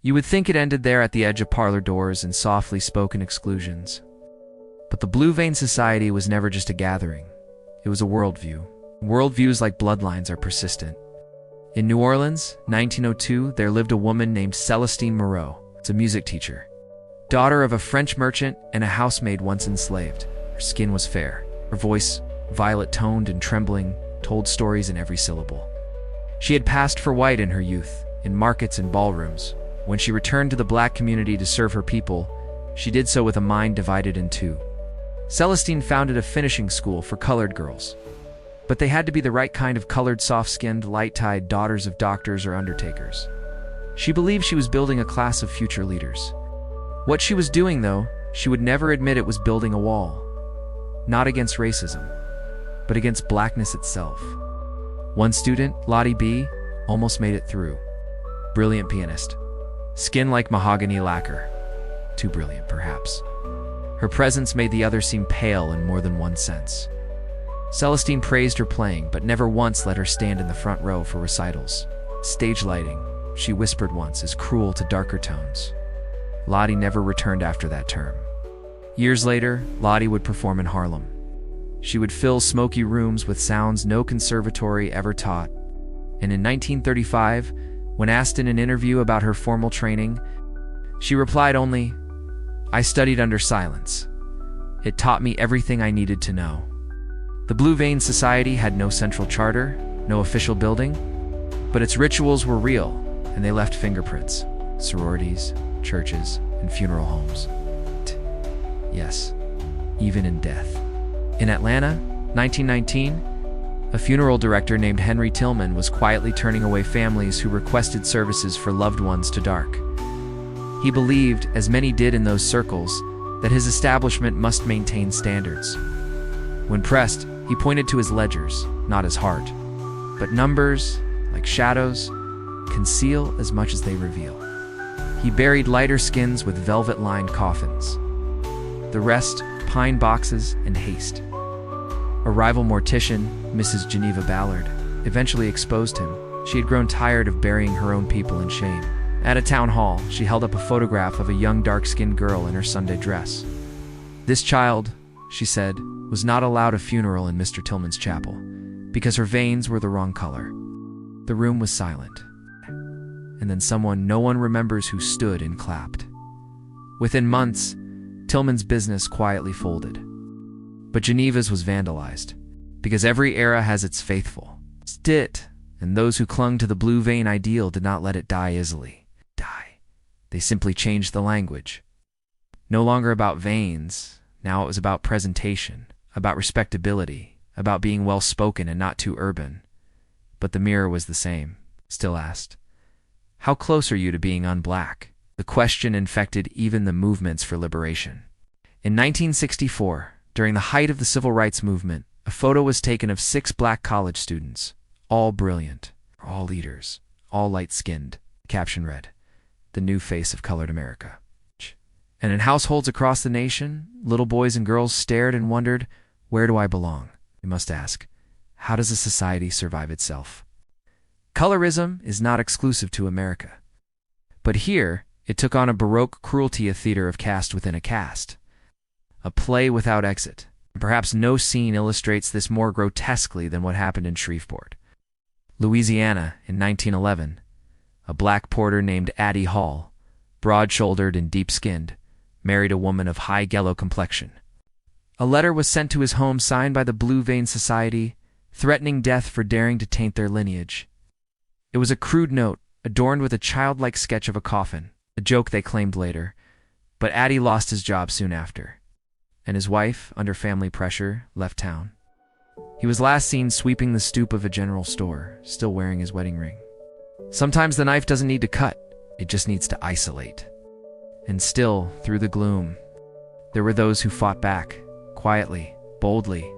You would think it ended there at the edge of parlor doors and softly spoken exclusions. But the Blue Vein Society was never just a gathering. It was a worldview. Worldviews like bloodlines are persistent. In New Orleans, 1902, there lived a woman named Celestine Moreau. It's a music teacher. Daughter of a French merchant and a housemaid once enslaved. Her skin was fair. Her voice, violet-toned and trembling, told stories in every syllable. She had passed for white in her youth, in markets and ballrooms. When she returned to the black community to serve her people, she did so with a mind divided in two. Celestine founded a finishing school for colored girls. But they had to be the right kind of colored, soft-skinned, light-tied daughters of doctors or undertakers. She believed she was building a class of future leaders. What she was doing, though, she would never admit it was building a wall. Not against racism, but against blackness itself. One student, Lottie B., almost made it through. Brilliant pianist. Skin like mahogany lacquer. Too brilliant, perhaps. Her presence made the other seem pale in more than one sense. Celestine praised her playing, but never once let her stand in the front row for recitals. Stage lighting, she whispered once, is cruel to darker tones. Lottie never returned after that term. Years later, Lottie would perform in Harlem. She would fill smoky rooms with sounds no conservatory ever taught. And in 1935, when asked in an interview about her formal training, she replied only, "I studied under silence. It taught me everything I needed to know." The Blue Vein Society had no central charter, no official building, but its rituals were real, and they left fingerprints. Sororities, churches, and funeral homes. Yes, even in death. In Atlanta, 1919, a funeral director named Henry Tillman was quietly turning away families who requested services for loved ones to dark. He believed, as many did in those circles, that his establishment must maintain standards. When pressed, he pointed to his ledgers, not his heart. But numbers, like shadows, conceal as much as they reveal. He buried lighter skins with velvet-lined coffins. The rest, pine boxes and haste. A rival mortician, Mrs. Geneva Ballard, eventually exposed him. She had grown tired of burying her own people in shame. At a town hall, she held up a photograph of a young dark-skinned girl in her Sunday dress. This child, she said, was not allowed a funeral in Mr. Tillman's chapel, because her veins were the wrong color. The room was silent. And then someone no one remembers who stood and clapped. Within months, Tillman's business quietly folded. But Geneva's was vandalized, because every era has its faithful. And those who clung to the blue vein ideal did not let it die easily. They simply changed the language. No longer about veins, now it was about presentation, about respectability, about being well-spoken and not too urban. But the mirror was the same, still asked, "How close are you to being unblack?" The question infected even the movements for liberation. In 1964, during the height of the civil rights movement, a photo was taken of 6 black college students, all brilliant, all leaders, all light-skinned. The caption read, "The new face of colored America." And in households across the nation, little boys and girls stared and wondered, where do I belong? We must ask, how does a society survive itself? Colorism is not exclusive to America. But here, it took on a Baroque cruelty, a theater of caste within a caste. A play without exit. Perhaps no scene illustrates this more grotesquely than what happened in Shreveport, Louisiana, in 1911. A black porter named Addie Hall, broad-shouldered and deep-skinned, married a woman of high yellow complexion. A letter was sent to his home signed by the Blue Vein Society, threatening death for daring to taint their lineage. It was a crude note, adorned with a childlike sketch of a coffin, a joke they claimed later, but Addie lost his job soon after, and his wife, under family pressure, left town. He was last seen sweeping the stoop of a general store, still wearing his wedding ring. Sometimes the knife doesn't need to cut, it just needs to isolate. And still, through the gloom, there were those who fought back, quietly, boldly.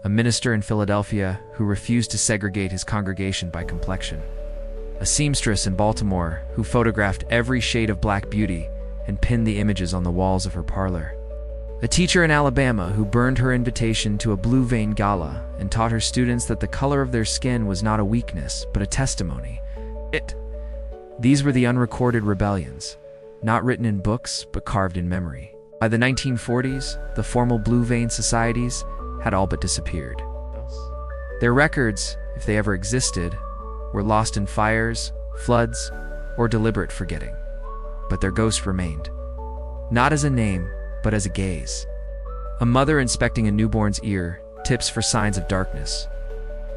A minister in Philadelphia who refused to segregate his congregation by complexion. A seamstress in Baltimore who photographed every shade of black beauty and pinned the images on the walls of her parlor. A teacher in Alabama who burned her invitation to a Blue Vein gala and taught her students that the color of their skin was not a weakness, but a testimony. These were the unrecorded rebellions, not written in books, but carved in memory. By the 1940s, the formal blue vein societies had all but disappeared. Their records, if they ever existed, were lost in fires, floods, or deliberate forgetting. But their ghost remained, not as a name, but as a gaze. A mother inspecting a newborn's ear, tips for signs of darkness.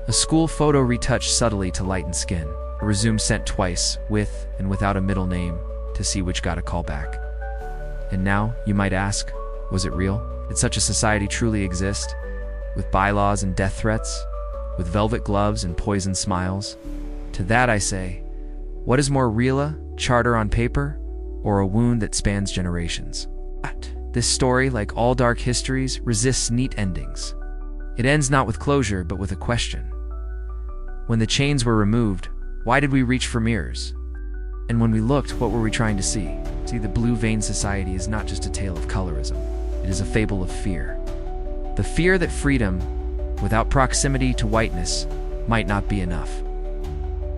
A school photo retouched subtly to lighten skin. A resume sent twice, with and without a middle name, to see which got a call back. And now, you might ask, was it real? Did such a society truly exist? With bylaws and death threats? With velvet gloves and poisoned smiles? To that I say, what is more real, a charter on paper, or a wound that spans generations? This story, like all dark histories, resists neat endings. It ends not with closure, but with a question. When the chains were removed, why did we reach for mirrors? And when we looked, what were we trying to see? See, the Blue Vein Society is not just a tale of colorism. It is a fable of fear. The fear that freedom, without proximity to whiteness, might not be enough.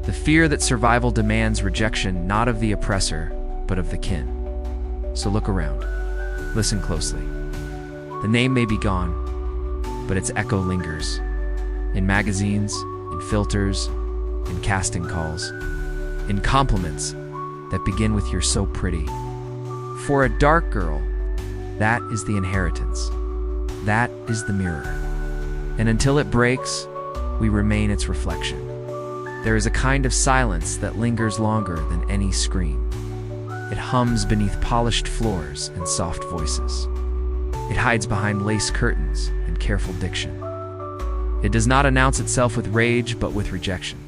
The fear that survival demands rejection not of the oppressor, but of the kin. So look around. Listen closely. The name may be gone, but its echo lingers. In magazines, in filters, in casting calls, in compliments that begin with "you're so pretty." For a dark girl, that is the inheritance. That is the mirror. And until it breaks, we remain its reflection. There is a kind of silence that lingers longer than any scream. It hums beneath polished floors and soft voices. It hides behind lace curtains and careful diction. It does not announce itself with rage, but with rejection.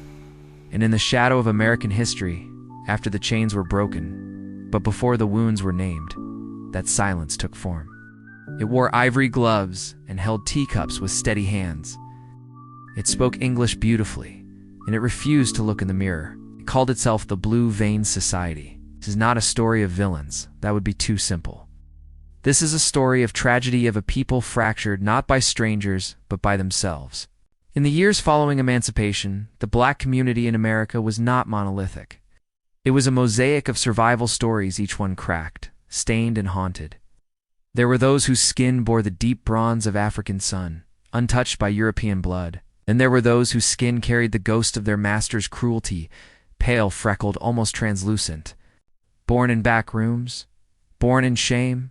And in the shadow of American history, after the chains were broken, but before the wounds were named, that silence took form. It wore ivory gloves and held teacups with steady hands. It spoke English beautifully, and it refused to look in the mirror. It called itself the Blue Vein Society. This is not a story of villains. That would be too simple. This is a story of tragedy of a people fractured not by strangers, but by themselves. In the years following emancipation, the black community in America was not monolithic. It was a mosaic of survival stories, each one cracked, stained, and haunted. There were those whose skin bore the deep bronze of African sun, untouched by European blood. And there were those whose skin carried the ghost of their master's cruelty, pale, freckled, almost translucent. Born in back rooms, born in shame,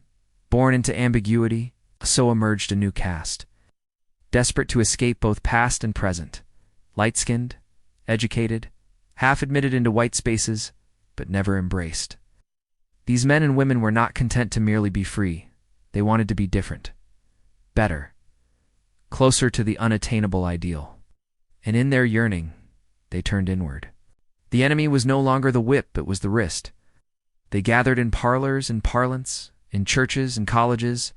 born into ambiguity, so emerged a new caste. Desperate to escape both past and present, light-skinned, educated, half-admitted into white spaces, but never embraced. These men and women were not content to merely be free. They wanted to be different, better, closer to the unattainable ideal. And in their yearning, they turned inward. The enemy was no longer the whip, but was the wrist. They gathered in parlors and parlance, in churches and colleges,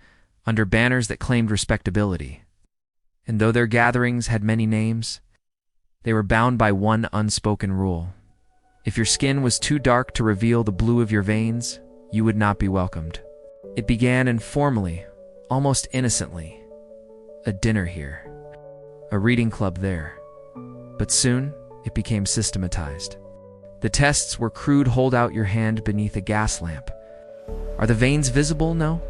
under banners that claimed respectability. And though their gatherings had many names, they were bound by one unspoken rule. If your skin was too dark to reveal the blue of your veins, you would not be welcomed. It began informally, almost innocently. A dinner here, a reading club there. But soon, it became systematized. The tests were crude: hold out your hand beneath a gas lamp. Are the veins visible? No?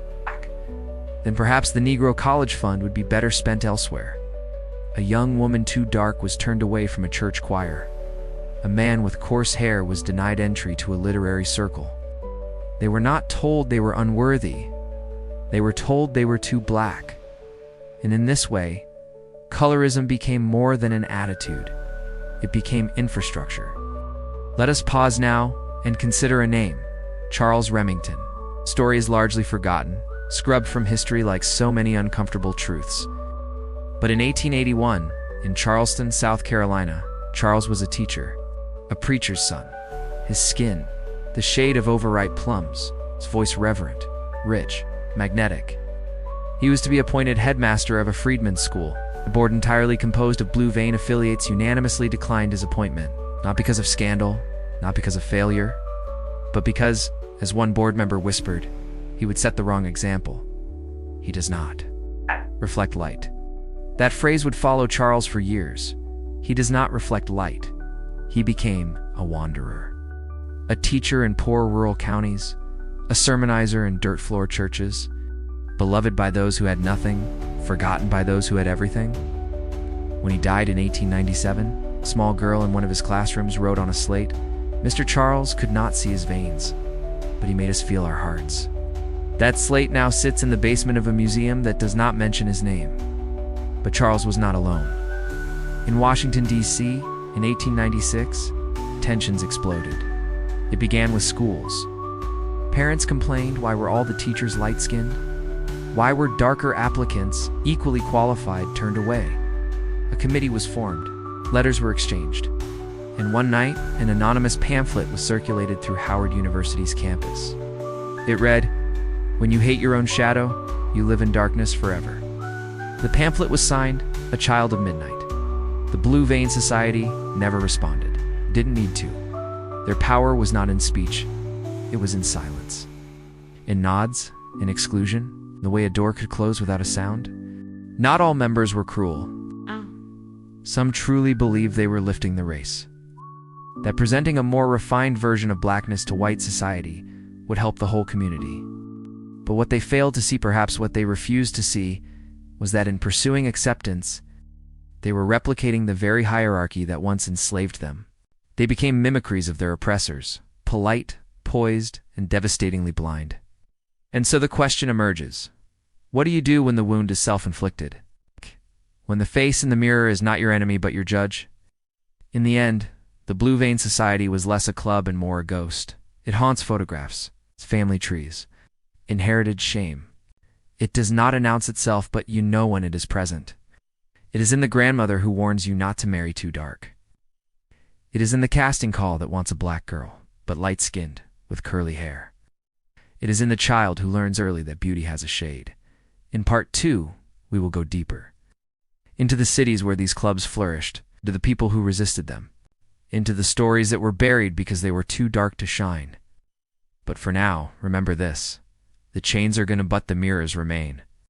Then perhaps the Negro College Fund would be better spent elsewhere. A young woman too dark was turned away from a church choir. A man with coarse hair was denied entry to a literary circle. They were not told they were unworthy. They were told they were too black. And in this way, colorism became more than an attitude. It became infrastructure. Let us pause now and consider a name: Charles Remington. Story is largely forgotten, scrubbed from history like so many uncomfortable truths. But in 1881, in Charleston, South Carolina, Charles was a teacher, a preacher's son. His skin, the shade of overripe plums, his voice reverent, rich, magnetic. He was to be appointed headmaster of a freedmen's school. The board, entirely composed of Blue Vein affiliates, unanimously declined his appointment, not because of scandal, not because of failure, but because, as one board member whispered, he would set the wrong example. He does not reflect light. That phrase would follow Charles for years. He does not reflect light. He became a wanderer. a teacher in poor rural counties, a sermonizer in dirt-floor churches, beloved by those who had nothing, forgotten by those who had everything. When he died in 1897, a small girl in one of his classrooms wrote on a slate, "Mr. Charles could not see his veins, but he made us feel our hearts." That slate now sits in the basement of a museum that does not mention his name. But Charles was not alone. In Washington, D.C., in 1896, tensions exploded. It began with schools. Parents complained, why were all the teachers light-skinned? Why were darker applicants, equally qualified, turned away? A committee was formed. Letters were exchanged. And one night, an anonymous pamphlet was circulated through Howard University's campus. It read, "When you hate your own shadow, you live in darkness forever." The pamphlet was signed, "A Child of Midnight." The Blue Vein Society never responded. Didn't need to. Their power was not in speech. It was in silence. In nods, in exclusion, the way a door could close without a sound. Not all members were cruel. Some truly believed they were lifting the race. That presenting a more refined version of blackness to white society would help the whole community. But what they failed to see, perhaps what they refused to see, was that in pursuing acceptance, they were replicating the very hierarchy that once enslaved them. They became mimicries of their oppressors, polite, poised, and devastatingly blind. And so the question emerges, what do you do when the wound is self-inflicted? When the face in the mirror is not your enemy but your judge? In the end, the Blue Vein Society was less a club and more a ghost. It haunts photographs, family trees, inherited shame. It does not announce itself, but you know when it is present. It is in the grandmother who warns you not to marry too dark. It is in the casting call that wants a black girl, but light-skinned, with curly hair. It is in the child who learns early that beauty has a shade. In part 2, we will go deeper. Into the cities where these clubs flourished, to the people who resisted them, into the stories that were buried because they were too dark to shine. But for now, remember this. The chains are gonna, but the mirrors remain.